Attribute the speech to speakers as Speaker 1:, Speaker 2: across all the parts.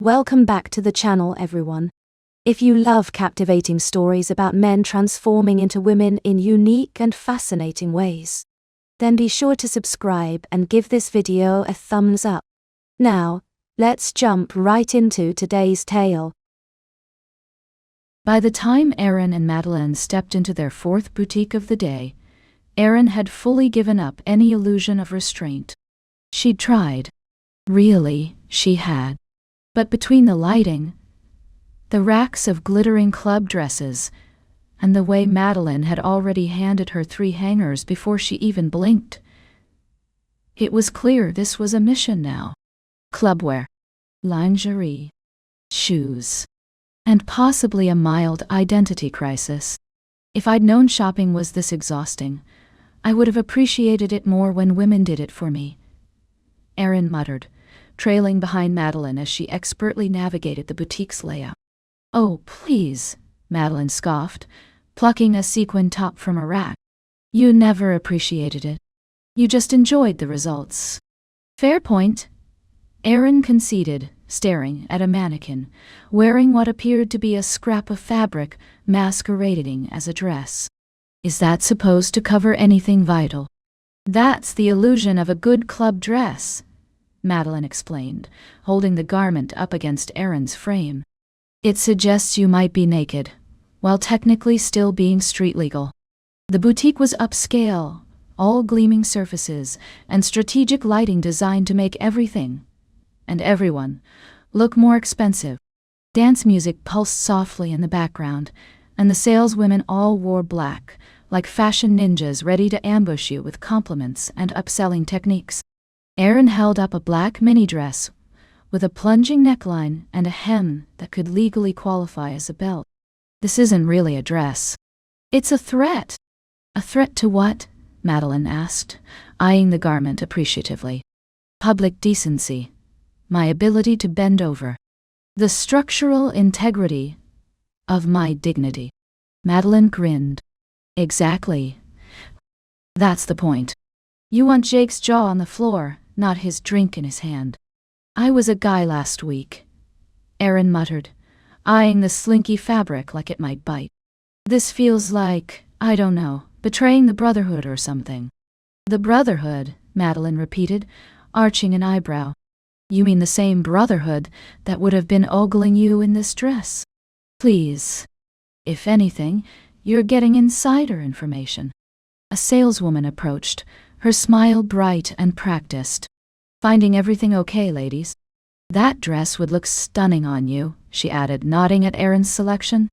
Speaker 1: Welcome back to the channel, everyone. If you love captivating stories about men transforming into women in unique and fascinating ways, then be sure to subscribe and give this video a thumbs up. Now, let's jump right into today's tale.
Speaker 2: By the time Erin and Madeline stepped into their fourth boutique of the day, Erin had fully given up any illusion of restraint. She'd tried. Really, she had. But between the lighting, the racks of glittering club dresses, and the way Madeline had already handed her 3 hangers before she even blinked, it was clear this was a mission now. Clubwear, lingerie, shoes, and possibly a mild identity crisis. If I'd known shopping was this exhausting, I would have appreciated it more when women did it for me, Erin muttered, trailing behind Madeline as she expertly navigated the boutique's layout. "Oh, please," Madeline scoffed, plucking a sequin top from a rack. "You never appreciated it. You just enjoyed the results." "Fair point," Erin conceded, staring at a mannequin, wearing what appeared to be a scrap of fabric masquerading as a dress. "Is that supposed to cover anything vital?" "That's the illusion of a good club dress," Madeline explained, holding the garment up against Erin's frame. "It suggests you might be naked, while technically still being street legal." The boutique was upscale, all gleaming surfaces and strategic lighting designed to make everything, and everyone, look more expensive. Dance music pulsed softly in the background, and the saleswomen all wore black, like fashion ninjas ready to ambush you with compliments and upselling techniques. Erin held up a black mini dress with a plunging neckline and a hem that could legally qualify as a belt. "This isn't really a dress. It's a threat." "A threat to what?" Madeline asked, eyeing the garment appreciatively. "Public decency. My ability to bend over. The structural integrity of my dignity." Madeline grinned. "Exactly. That's the point. You want Jake's jaw on the floor, not his drink in his hand." "I was a guy last week," Erin muttered, eyeing the slinky fabric like it might bite. "This feels like, I don't know, betraying the Brotherhood or something." "The Brotherhood," Madeline repeated, arching an eyebrow. "You mean the same Brotherhood that would have been ogling you in this dress?" "Please. If anything, you're getting insider information." A saleswoman approached, her smile bright and practiced. "Finding everything okay, ladies?" "That dress would look stunning on you," she added, nodding at Erin's selection.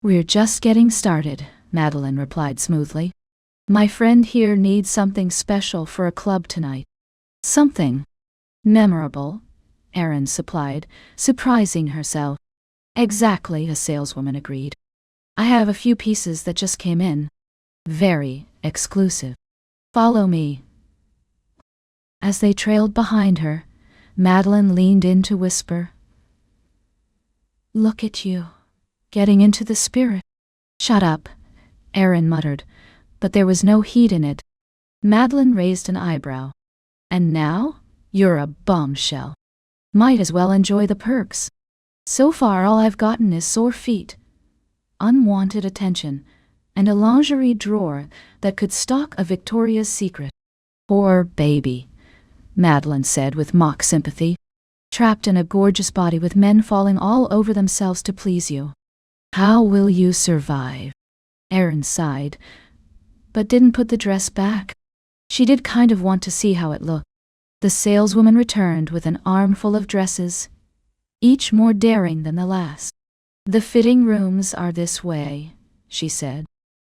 Speaker 2: "We're just getting started," Madeline replied smoothly. "My friend here needs something special for a club tonight." "Something memorable," Erin supplied, surprising herself. "Exactly," a saleswoman agreed. "I have a few pieces that just came in. Very exclusive. Follow me." As they trailed behind her, Madeline leaned in to whisper, "Look at you, getting into the spirit." "Shut up," Erin muttered, but there was no heat in it. Madeline raised an eyebrow. "And now, you're a bombshell. Might as well enjoy the perks. So far all I've gotten is sore feet, unwanted attention, and a lingerie drawer that could stock a Victoria's Secret." "Poor baby," Madeline said with mock sympathy. "Trapped in a gorgeous body with men falling all over themselves to please you. How will you survive?" Erin sighed, but didn't put the dress back. She did kind of want to see how it looked. The saleswoman returned with an armful of dresses, each more daring than the last. "The fitting rooms are this way," she said.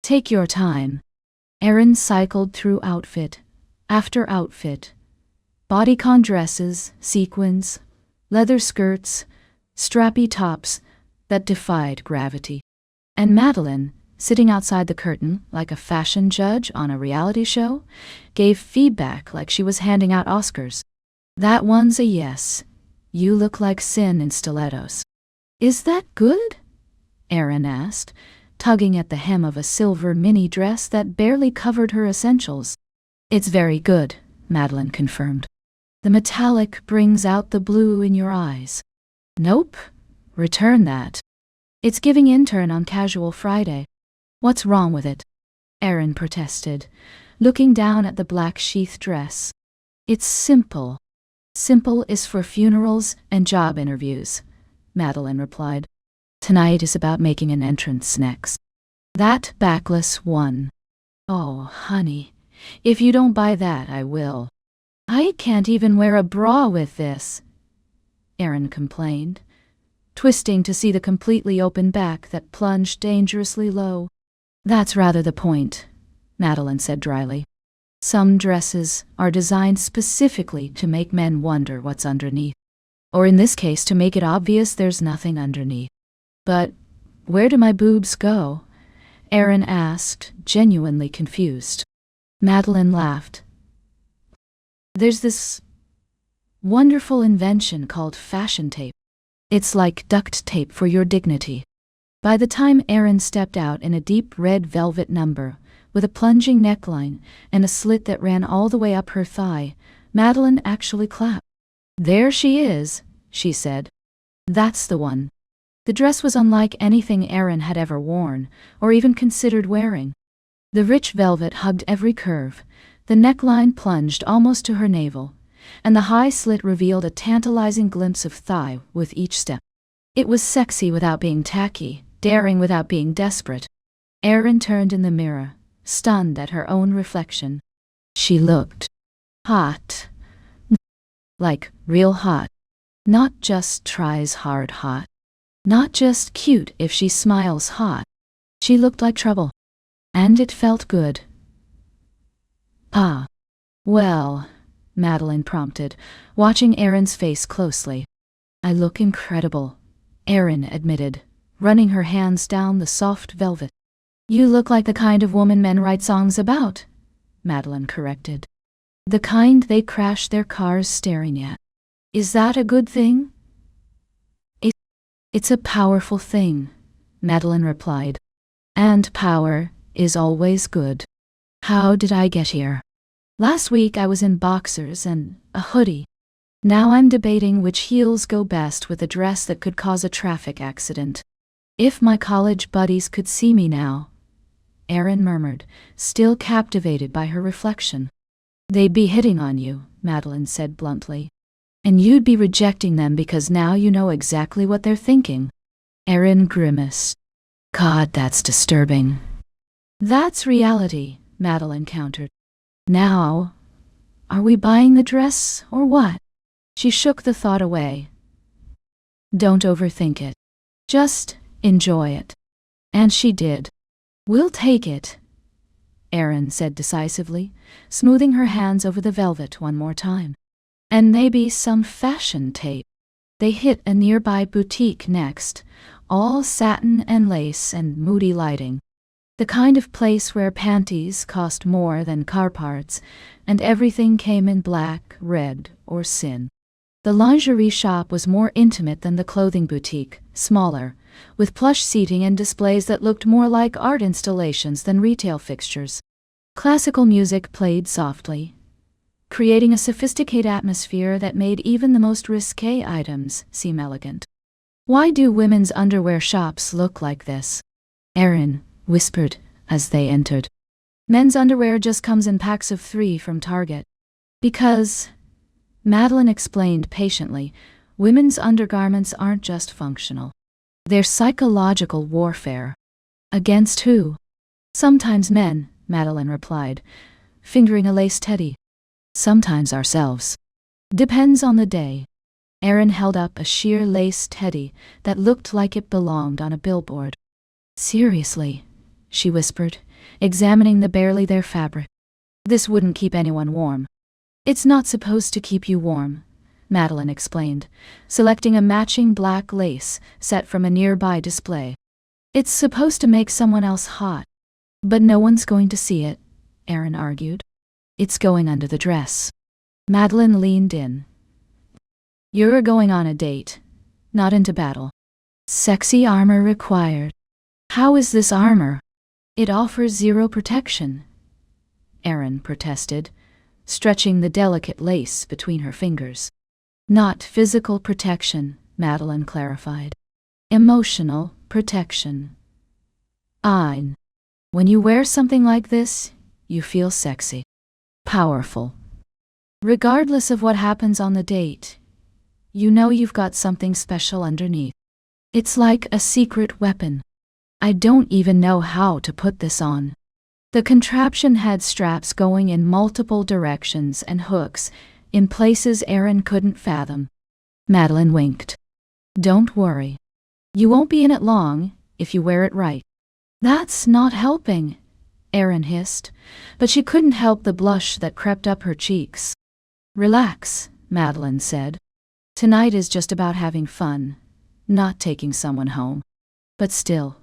Speaker 2: "Take your time." Erin cycled through outfit after outfit. Bodycon dresses, sequins, leather skirts, strappy tops that defied gravity. And Madeline, sitting outside the curtain like a fashion judge on a reality show, gave feedback like she was handing out Oscars. "That one's a yes. You look like sin in stilettos." "Is that good?" Erin asked, tugging at the hem of a silver mini dress that barely covered her essentials. "It's very good," Madeline confirmed. "The metallic brings out the blue in your eyes." Nope. Return that. It's giving intern on casual Friday. What's wrong with it? Erin protested, looking down at the black sheath dress. It's simple. Simple is for funerals and job interviews, Madeline replied. Tonight is about making an entrance next. That backless one. Oh, honey, if you don't buy that, I will. I can't even wear a bra with this, Erin complained, twisting to see the completely open back that plunged dangerously low. That's rather the point, Madeline said dryly. Some dresses are designed specifically to make men wonder what's underneath. Or in this case, to make it obvious there's nothing underneath. But where do my boobs go? Erin asked, genuinely confused. Madeline laughed. There's this wonderful invention called fashion tape. It's like duct tape for your dignity. By the time Erin stepped out in a deep red velvet number, with a plunging neckline and a slit that ran all the way up her thigh, Madeline actually clapped. There she is, she said. That's the one. The dress was unlike anything Erin had ever worn, or even considered wearing. The rich velvet hugged every curve, the neckline plunged almost to her navel, and the high slit revealed a tantalizing glimpse of thigh with each step. It was sexy without being tacky, daring without being desperate. Erin turned in the mirror, stunned at her own reflection. She looked hot. Like real hot. Not just tries hard hot. Not just cute if she smiles hot. She looked like trouble. And it felt good. Ah. Well, Madeline prompted, watching Erin's face closely. I look incredible, Erin admitted, running her hands down the soft velvet. You look like the kind of woman men write songs about, Madeline corrected. The kind they crash their cars staring at. Is that a good thing? It's a powerful thing, Madeline replied. And power is always good. How did I get here? Last week I was in boxers and a hoodie. Now I'm debating which heels go best with a dress that could cause a traffic accident. If my college buddies could see me now, Erin murmured, still captivated by her reflection. They'd be hitting on you, Madeline said bluntly. And you'd be rejecting them because now you know exactly what they're thinking. Erin grimaced. God, that's disturbing. That's reality, Madeline countered. Now, are we buying the dress or what? She shook the thought away. Don't overthink it. Just enjoy it. And she did. We'll take it, Erin said decisively, smoothing her hands over the velvet one more time. And maybe some fashion tape. They hit a nearby boutique next, all satin and lace and moody lighting. The kind of place where panties cost more than car parts, and everything came in black, red, or sin. The lingerie shop was more intimate than the clothing boutique, smaller, with plush seating and displays that looked more like art installations than retail fixtures. Classical music played softly, creating a sophisticated atmosphere that made even the most risque items seem elegant. Why do women's underwear shops look like this? Erin whispered as they entered. Men's underwear just comes in packs of 3 from Target. Because, Madeline explained patiently, women's undergarments aren't just functional. They're psychological warfare. Against who? Sometimes men, Madeline replied, fingering a lace teddy. Sometimes ourselves. Depends on the day. Erin held up a sheer lace teddy that looked like it belonged on a billboard. Seriously, she whispered, examining the barely there fabric. This wouldn't keep anyone warm. It's not supposed to keep you warm, Madeline explained, selecting a matching black lace set from a nearby display. It's supposed to make someone else hot. But no one's going to see it, Erin argued. It's going under the dress. Madeline leaned in. You're going on a date, not into battle. Sexy armor required. How is this armor? It offers 0 protection, Erin protested, stretching the delicate lace between her fingers. Not physical protection, Madeline clarified. Emotional protection. When you wear something like this, you feel sexy, powerful. Regardless of what happens on the date, you know you've got something special underneath. It's like a secret weapon. I don't even know how to put this on. The contraption had straps going in multiple directions and hooks in places Erin couldn't fathom. Madeline winked. Don't worry. You won't be in it long if you wear it right. That's not helping, Erin hissed, but she couldn't help the blush that crept up her cheeks. Relax, Madeline said. Tonight is just about having fun, not taking someone home. But still,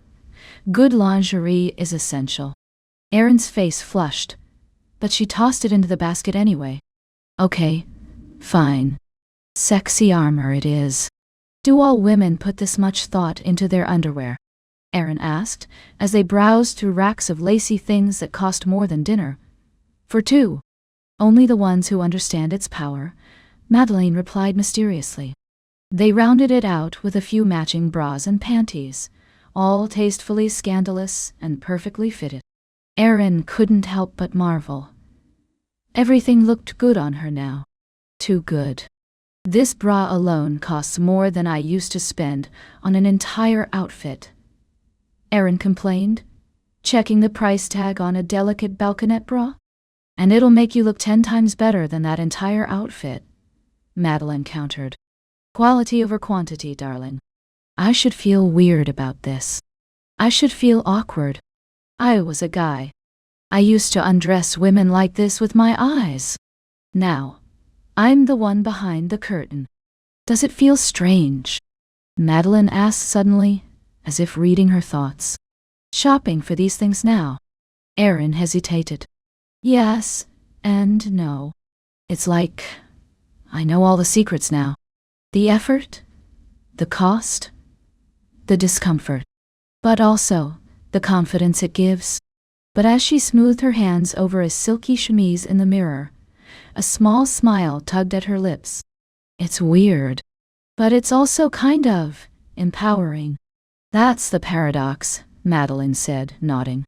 Speaker 2: good lingerie is essential. Erin's face flushed, but she tossed it into the basket anyway. Okay, fine. Sexy armor it is. Do all women put this much thought into their underwear? Erin asked, as they browsed through racks of lacy things that cost more than dinner. For two. Only the ones who understand its power, Madeline replied mysteriously. They rounded it out with a few matching bras and panties, all tastefully scandalous and perfectly fitted. Erin couldn't help but marvel. Everything looked good on her now. Too good. This bra alone costs more than I used to spend on an entire outfit, Erin complained, checking the price tag on a delicate balconette bra. And it'll make you look 10 times better than that entire outfit, Madeline countered. Quality over quantity, darling. I should feel weird about this. I should feel awkward. I was a guy. I used to undress women like this with my eyes. Now, I'm the one behind the curtain. Does it feel strange? Madeline asked suddenly, as if reading her thoughts. Shopping for these things now? Erin hesitated. Yes and no. It's like I know all the secrets now. The effort, the cost, the discomfort, but also the confidence it gives. But as she smoothed her hands over a silky chemise in the mirror, a small smile tugged at her lips. It's weird, but it's also kind of empowering. That's the paradox, Madeline said, nodding.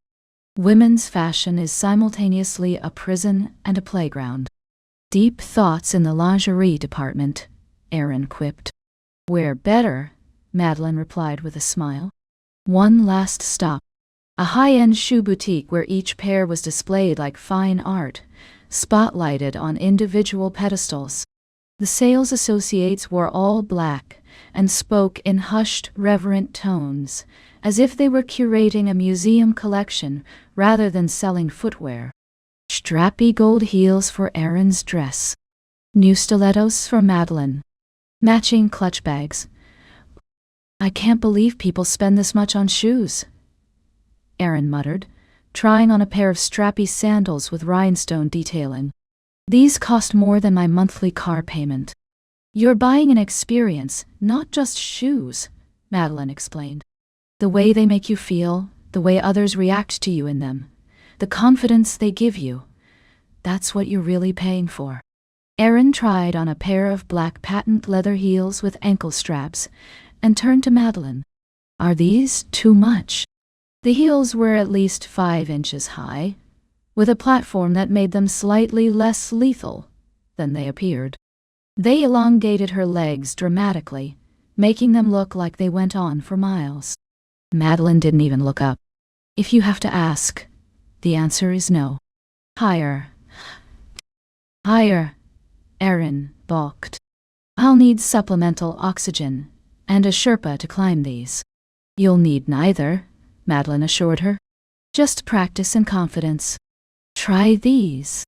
Speaker 2: Women's fashion is simultaneously a prison and a playground. Deep thoughts in the lingerie department, Erin quipped. We're better, Madeline replied with a smile. One last stop. A high-end shoe boutique where each pair was displayed like fine art, spotlighted on individual pedestals. The sales associates wore all black and spoke in hushed, reverent tones, as if they were curating a museum collection rather than selling footwear. Strappy gold heels for Erin's dress. New stilettos for Madeline. Matching clutch bags. I can't believe people spend this much on shoes, Erin muttered, trying on a pair of strappy sandals with rhinestone detailing. These cost more than my monthly car payment. You're buying an experience, not just shoes, Madeline explained. The way they make you feel, the way others react to you in them, the confidence they give you, that's what you're really paying for. Erin tried on a pair of black patent leather heels with ankle straps and turned to Madeline. Are these too much? The heels were at least 5 inches high, with a platform that made them slightly less lethal than they appeared. They elongated her legs dramatically, making them look like they went on for miles. Madeline didn't even look up. If you have to ask, the answer is no. Higher. Higher, Erin balked. I'll need supplemental oxygen and a Sherpa to climb these. You'll need neither, Madeline assured her. Just practice and confidence. Try these.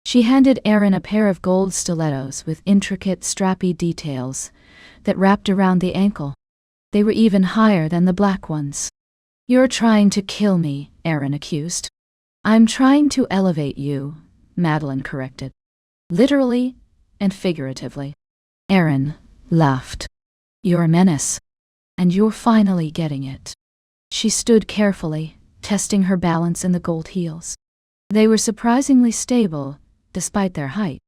Speaker 2: She handed Erin a pair of gold stilettos with intricate strappy details that wrapped around the ankle. They were even higher than the black ones. You're trying to kill me, Erin accused. I'm trying to elevate you, Madeline corrected. Literally and figuratively. Erin laughed. You're a menace. And you're finally getting it. She stood carefully, testing her balance in the gold heels. They were surprisingly stable, despite their height.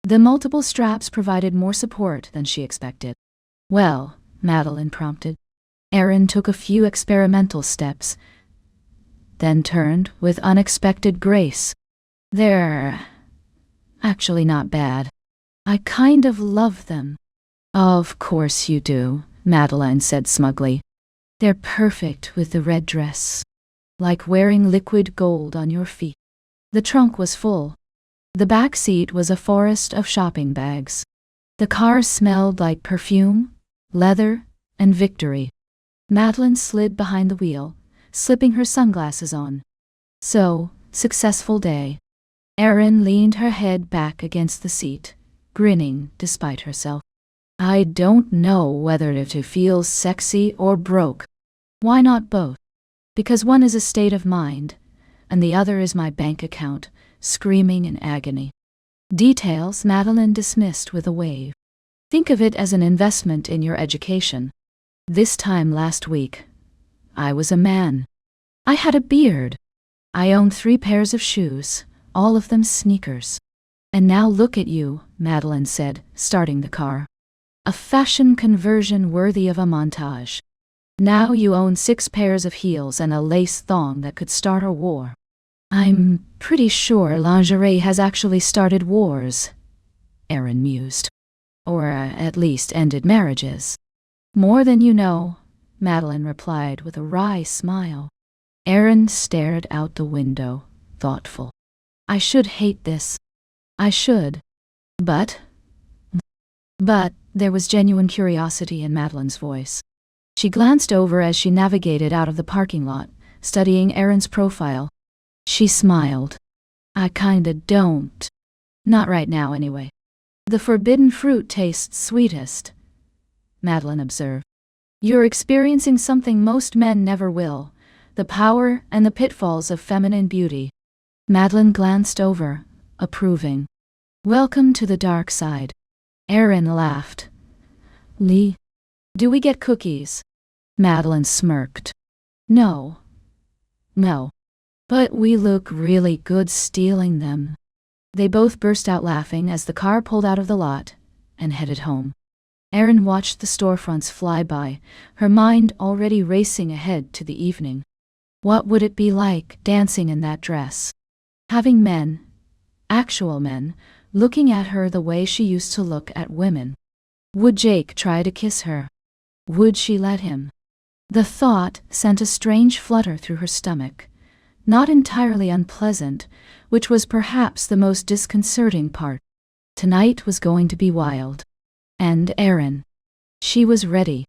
Speaker 2: The multiple straps provided more support than she expected. Well, Madeline prompted. Erin took a few experimental steps, then turned with unexpected grace. They're actually not bad. I kind of love them. Of course you do, Madeline said smugly. They're perfect with the red dress, like wearing liquid gold on your feet. The trunk was full. The back seat was a forest of shopping bags. The car smelled like perfume, leather, and victory. Madeline slid behind the wheel, slipping her sunglasses on. So, successful day. Erin leaned her head back against the seat, grinning despite herself. I don't know whether to feel sexy or broke. Why not both? Because one is a state of mind, and the other is my bank account, screaming in agony. Details Madeline dismissed with a wave. Think of it as an investment in your education. This time last week, I was a man. I had a beard. I owned 3 pairs of shoes, all of them sneakers. And now look at you, Madeline said, starting the car. A fashion conversion worthy of a montage. Now you own 6 pairs of heels and a lace thong that could start a war. I'm pretty sure lingerie has actually started wars, Erin mused. Or at least ended marriages. More than you know, Madeline replied with a wry smile. Erin stared out the window, thoughtful. I should hate this. I should. But there was genuine curiosity in Madeline's voice. She glanced over as she navigated out of the parking lot, studying Erin's profile. She smiled. I kinda don't. Not right now, anyway. The forbidden fruit tastes sweetest, Madeline observed. You're experiencing something most men never will, the power and the pitfalls of feminine beauty. Madeline glanced over, approving. Welcome to the dark side. Erin laughed. Lee, do we get cookies? Madeline smirked. No. But we look really good stealing them. They both burst out laughing as the car pulled out of the lot and headed home. Erin watched the storefronts fly by, her mind already racing ahead to the evening. What would it be like dancing in that dress? Having men, actual men, looking at her the way she used to look at women. Would Jake try to kiss her? Would she let him? The thought sent a strange flutter through her stomach. Not entirely unpleasant, which was perhaps the most disconcerting part. Tonight was going to be wild. And Erin. She was ready.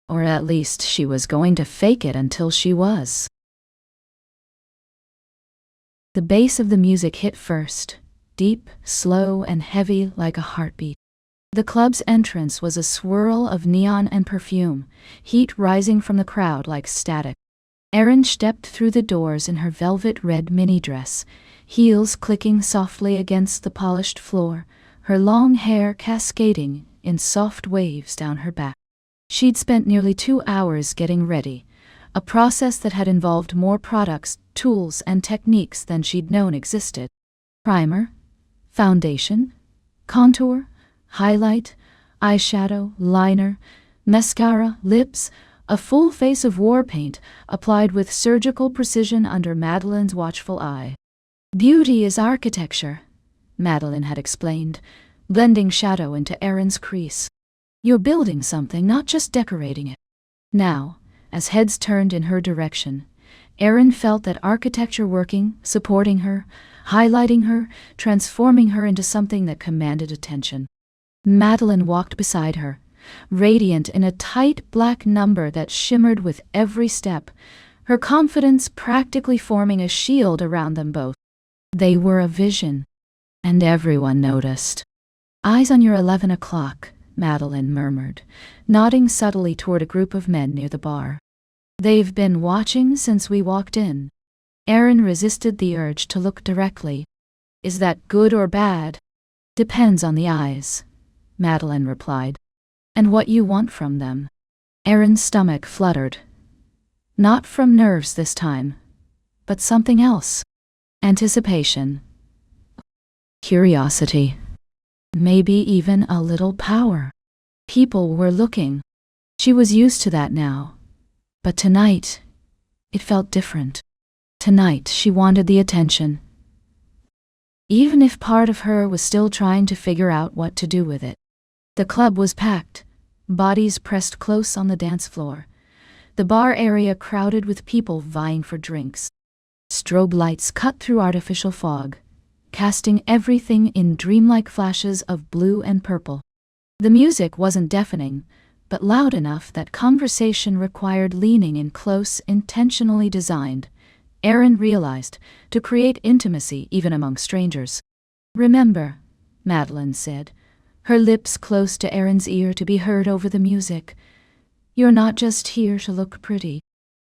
Speaker 2: Or at least she was going to fake it until she was. The bass of the music hit first, deep, slow, and heavy like a heartbeat. The club's entrance was a swirl of neon and perfume, heat rising from the crowd like static. Erin stepped through the doors in her velvet red mini-dress, heels clicking softly against the polished floor, her long hair cascading in soft waves down her back. She'd spent nearly 2 hours getting ready, a process that had involved more products, tools, and techniques than she'd known existed. Primer, foundation, contour, highlight, eyeshadow, liner, mascara, lips, a full face of war paint applied with surgical precision under Madeline's watchful eye. Beauty is architecture, Madeline had explained, blending shadow into Erin's crease. You're building something, not just decorating it. Now, as heads turned in her direction, Erin felt that architecture working, supporting her, highlighting her, transforming her into something that commanded attention. Madeline walked beside her, radiant in a tight black number that shimmered with every step, her confidence practically forming a shield around them both. They were a vision, and everyone noticed. Eyes on your 11 o'clock, Madeline murmured, nodding subtly toward a group of men near the bar. They've been watching since we walked in. Erin resisted the urge to look directly. Is that good or bad? Depends on the eyes, Madeline replied. And what you want from them. Erin's stomach fluttered. Not from nerves this time, but something else. Anticipation. Curiosity. Maybe even a little power. People were looking. She was used to that now. But tonight, it felt different. Tonight, she wanted the attention, even if part of her was still trying to figure out what to do with it. The club was packed, bodies pressed close on the dance floor, the bar area crowded with people vying for drinks. Strobe lights cut through artificial fog, casting everything in dreamlike flashes of blue and purple. The music wasn't deafening, but loud enough that conversation required leaning in close, intentionally designed, Erin realized, to create intimacy even among strangers. "Remember," Madeline said, her lips close to Erin's ear to be heard over the music, "you're not just here to look pretty.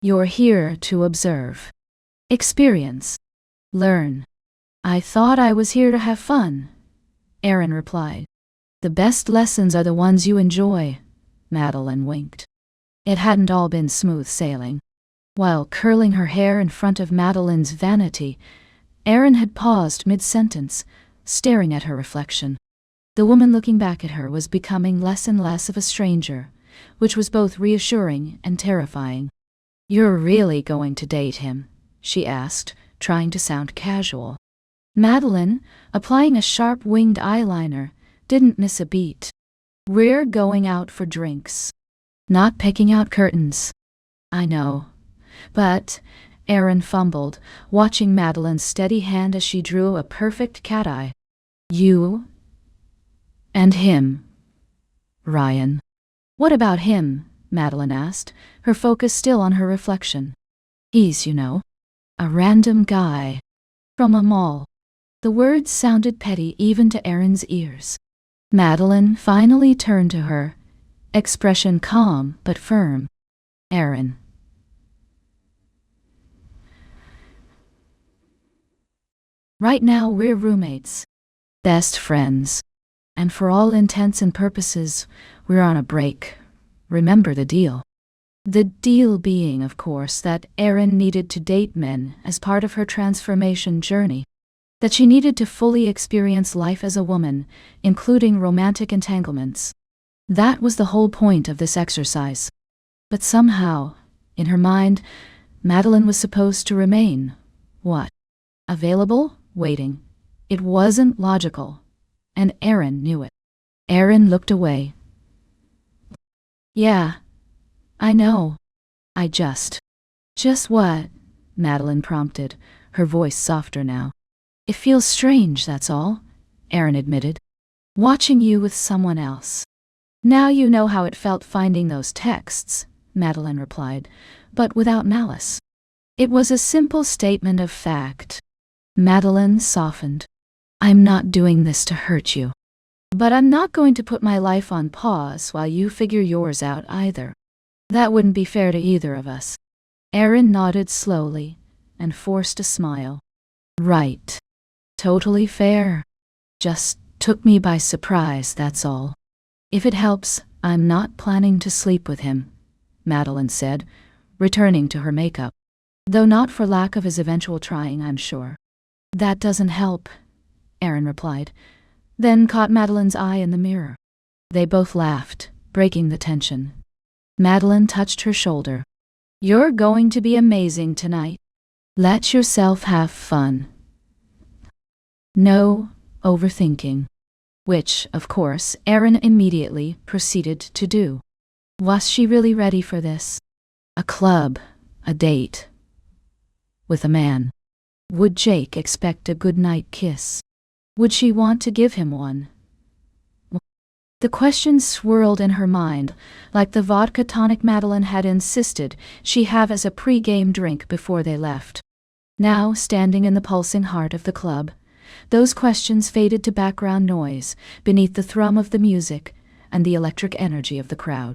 Speaker 2: You're here to observe, experience, learn." "I thought I was here to have fun," Erin replied. "The best lessons are the ones you enjoy," Madeline winked. It hadn't all been smooth sailing. While curling her hair in front of Madeline's vanity, Erin had paused mid-sentence, staring at her reflection. The woman looking back at her was becoming less and less of a stranger, which was both reassuring and terrifying. "You're really going to date him?" she asked, trying to sound casual. Madeline, applying a sharp winged eyeliner, didn't miss a beat. "We're going out for drinks. Not picking out curtains." "I know. But," Erin fumbled, watching Madeline's steady hand as she drew a perfect cat-eye. "You and him, Ryan." "What about him?" Madeline asked, her focus still on her reflection. "He's, a random guy from a mall." The words sounded petty even to Erin's ears. Madeline finally turned to her, expression calm but firm. "Erin, right now we're roommates, best friends, and for all intents and purposes, we're on a break. Remember the deal." The deal being, of course, that Erin needed to date men as part of her transformation journey, that she needed to fully experience life as a woman, including romantic entanglements. That was the whole point of this exercise. But somehow, in her mind, Madeline was supposed to remain, what? Available? Waiting. It wasn't logical, and Erin knew it. Erin looked away. "Yeah, I know. I just..." "Just what?" Madeline prompted, her voice softer now. "It feels strange, that's all," Erin admitted. "Watching you with someone else." "Now you know how it felt finding those texts," Madeline replied, but without malice. It was a simple statement of fact. Madeline softened. "I'm not doing this to hurt you. But I'm not going to put my life on pause while you figure yours out either. That wouldn't be fair to either of us." Erin nodded slowly and forced a smile. "Right. Totally fair. Just took me by surprise, that's all. If it helps, I'm not planning to sleep with him," Madeline said, returning to her makeup. "Though not for lack of his eventual trying, I'm sure." "That doesn't help," Erin replied, then caught Madeline's eye in the mirror. They both laughed, breaking the tension. Madeline touched her shoulder. "You're going to be amazing tonight. Let yourself have fun. No overthinking." Which, of course, Erin immediately proceeded to do. Was she really ready for this? A club, a date, with a man. Would Jake expect a goodnight kiss? Would she want to give him one? The questions swirled in her mind, like the vodka tonic Madeline had insisted she have as a pre-game drink before they left. Now, standing in the pulsing heart of the club, those questions faded to background noise beneath the thrum of the music and the electric energy of the crowd.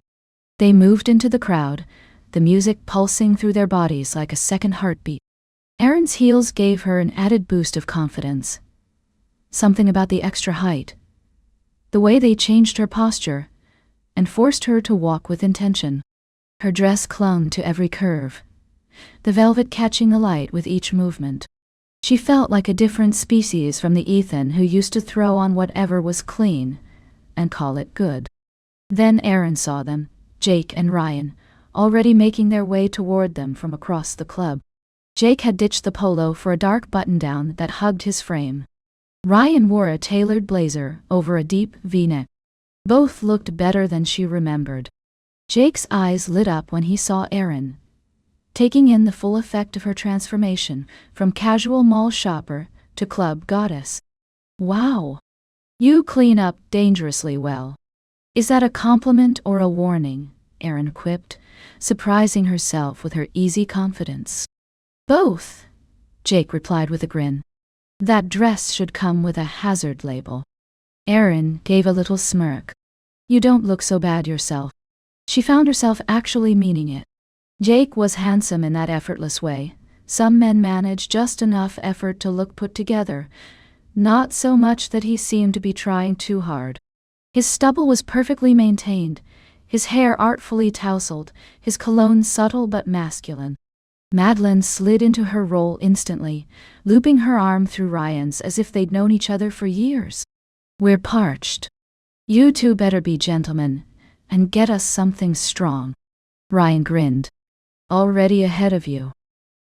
Speaker 2: They moved into the crowd, the music pulsing through their bodies like a second heartbeat. Erin's heels gave her an added boost of confidence. Something about the extra height, the way they changed her posture, and forced her to walk with intention. Her dress clung to every curve, the velvet catching the light with each movement. She felt like a different species from the Ethan who used to throw on whatever was clean and call it good. Then Erin saw them, Jake and Ryan, already making their way toward them from across the club. Jake had ditched the polo for a dark button-down that hugged his frame. Ryan wore a tailored blazer over a deep V-neck. Both looked better than she remembered. Jake's eyes lit up when he saw Erin, taking in the full effect of her transformation from casual mall shopper to club goddess. "Wow! You clean up dangerously well." "Is that a compliment or a warning?" Erin quipped, surprising herself with her easy confidence. "Both," Jake replied with a grin. "That dress should come with a hazard label." Erin gave a little smirk. "You don't look so bad yourself." She found herself actually meaning it. Jake was handsome in that effortless way. Some men manage just enough effort to look put together, not so much that he seemed to be trying too hard. His stubble was perfectly maintained, his hair artfully tousled, his cologne subtle but masculine. Madeline slid into her role instantly, looping her arm through Ryan's as if they'd known each other for years. "We're parched. You two better be gentlemen and get us something strong." Ryan grinned. "Already ahead of you."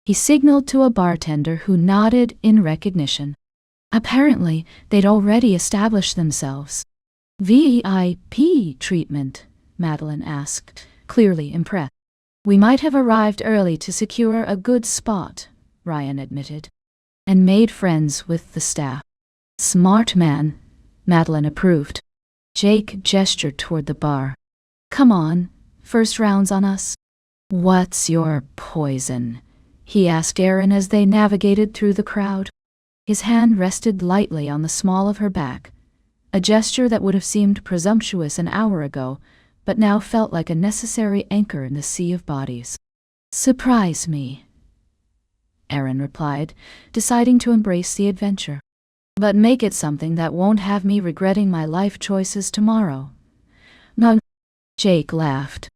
Speaker 2: He signaled to a bartender who nodded in recognition. Apparently, they'd already established themselves. "VIP treatment?" Madeline asked, clearly impressed. "We might have arrived early to secure a good spot," Ryan admitted, "and made friends with the staff." "Smart man," Madeline approved. Jake gestured toward the bar. "Come on, first round's on us." "What's your poison?" he asked Erin as they navigated through the crowd. His hand rested lightly on the small of her back, a gesture that would have seemed presumptuous an hour ago, but now felt like a necessary anchor in the sea of bodies. "Surprise me," Erin replied, deciding to embrace the adventure. "But make it something that won't have me regretting my life choices tomorrow." "No," Jake laughed.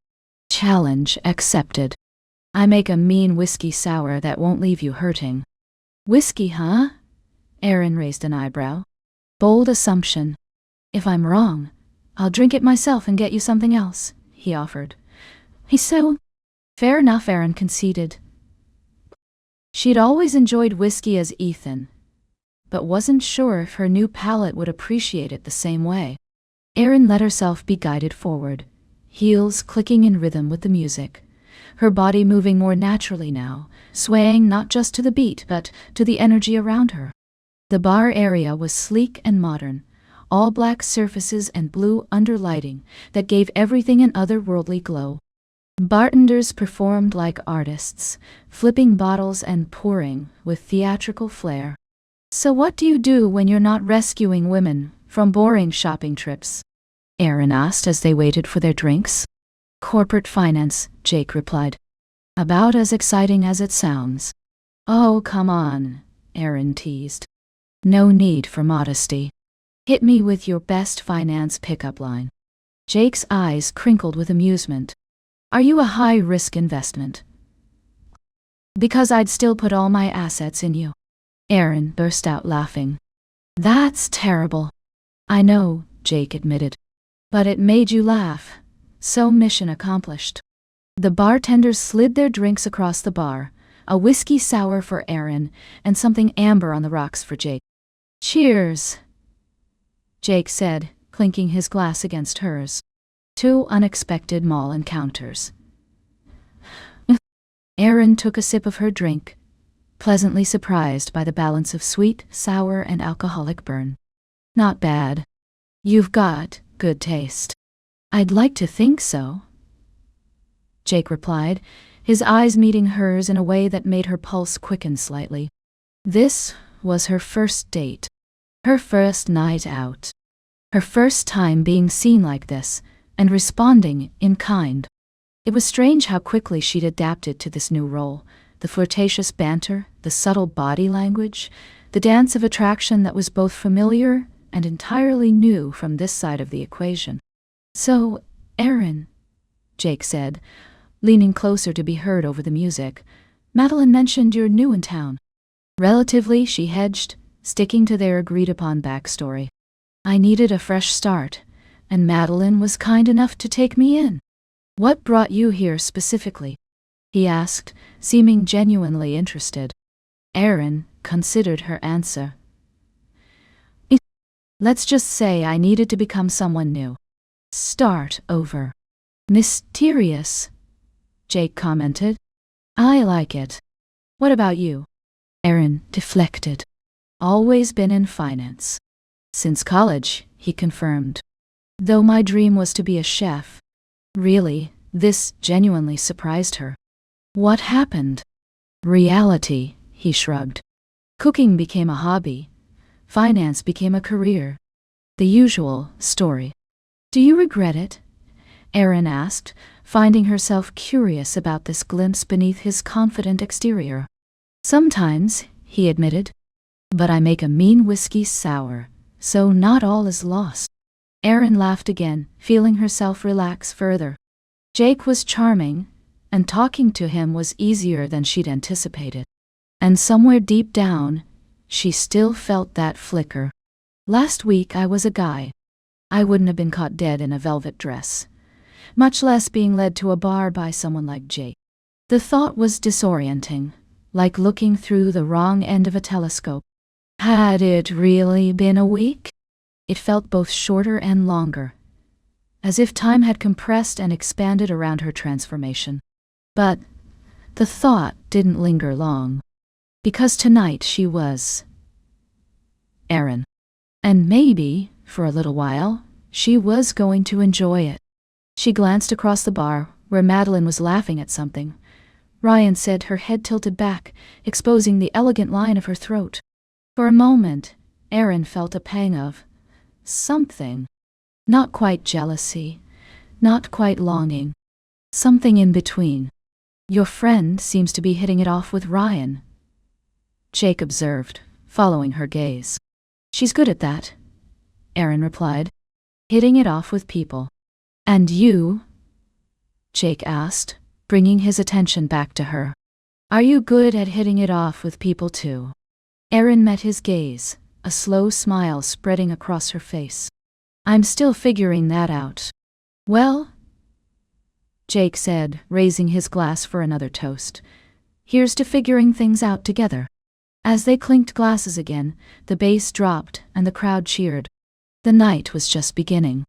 Speaker 2: "Challenge accepted. I make a mean whiskey sour that won't leave you hurting." "Whiskey, huh?" Erin raised an eyebrow. "Bold assumption." "If I'm wrong, I'll drink it myself and get you something else," he offered. Fair enough, Erin conceded. She'd always enjoyed whiskey as Ethan, but wasn't sure if her new palate would appreciate it the same way. Erin let herself be guided forward, heels clicking in rhythm with the music, her body moving more naturally now, swaying not just to the beat but to the energy around her. The bar area was sleek and modern, all black surfaces and blue underlighting that gave everything an otherworldly glow. Bartenders performed like artists, flipping bottles and pouring with theatrical flair. "So what do you do when you're not rescuing women from boring shopping trips?" Erin asked as they waited for their drinks. "Corporate finance," Jake replied. "About as exciting as it sounds." "Oh, come on," Erin teased. "No need for modesty. Hit me with your best finance pickup line." Jake's eyes crinkled with amusement. "Are you a high-risk investment?" "Because I'd still put all my assets in you." Erin burst out laughing. "That's terrible." "I know," Jake admitted. "But it made you laugh. So mission accomplished." The bartenders slid their drinks across the bar, a whiskey sour for Erin and something amber on the rocks for Jake. "Cheers," Jake said, clinking his glass against hers. Two unexpected mall encounters. Erin took a sip of her drink, pleasantly surprised by the balance of sweet, sour, and alcoholic burn. "Not bad. You've got good taste." "I'd like to think so," Jake replied, his eyes meeting hers in a way that made her pulse quicken slightly. This was her first date. Her first night out. Her first time being seen like this, and responding in kind. It was strange how quickly she'd adapted to this new role, the flirtatious banter, the subtle body language, the dance of attraction that was both familiar and entirely new from this side of the equation. "So, Erin," Jake said, leaning closer to be heard over the music, "Madeline mentioned you're new in town." Relatively, she hedged, sticking to their agreed-upon backstory. "I needed a fresh start, and Madeline was kind enough to take me in." What brought you here specifically? He asked, seeming genuinely interested. Erin considered her answer. Let's just say I needed to become someone new. Start over. Mysterious, Jake commented. I like it. What about you? Erin deflected. Always been in finance. Since college, he confirmed. Though my dream was to be a chef. Really, this genuinely surprised her. What happened? Reality, he shrugged. Cooking became a hobby. Finance became a career. The usual story. Do you regret it? Erin asked, finding herself curious about this glimpse beneath his confident exterior. Sometimes, he admitted. But I make a mean whiskey sour, so not all is lost. Erin laughed again, feeling herself relax further. Jake was charming, and talking to him was easier than she'd anticipated. And somewhere deep down, she still felt that flicker. Last week I was a guy. I wouldn't have been caught dead in a velvet dress, much less being led to a bar by someone like Jake. The thought was disorienting, like looking through the wrong end of a telescope. Had it really been a week? It felt both shorter and longer, as if time had compressed and expanded around her transformation. But the thought didn't linger long, because tonight she was Erin. And maybe, for a little while, she was going to enjoy it. She glanced across the bar, where Madeline was laughing at something. Ryan said, her head tilted back, exposing the elegant line of her throat. For a moment, Erin felt a pang of something. Not quite jealousy, not quite longing. Something in between. Your friend seems to be hitting it off with Ryan, Jake observed, following her gaze. She's good at that, Erin replied. Hitting it off with people. And you? Jake asked, bringing his attention back to her. Are you good at hitting it off with people too? Erin met his gaze, a slow smile spreading across her face. I'm still figuring that out. Well, Jake said, raising his glass for another toast. Here's to figuring things out together. As they clinked glasses again, the bass dropped and the crowd cheered. The night was just beginning.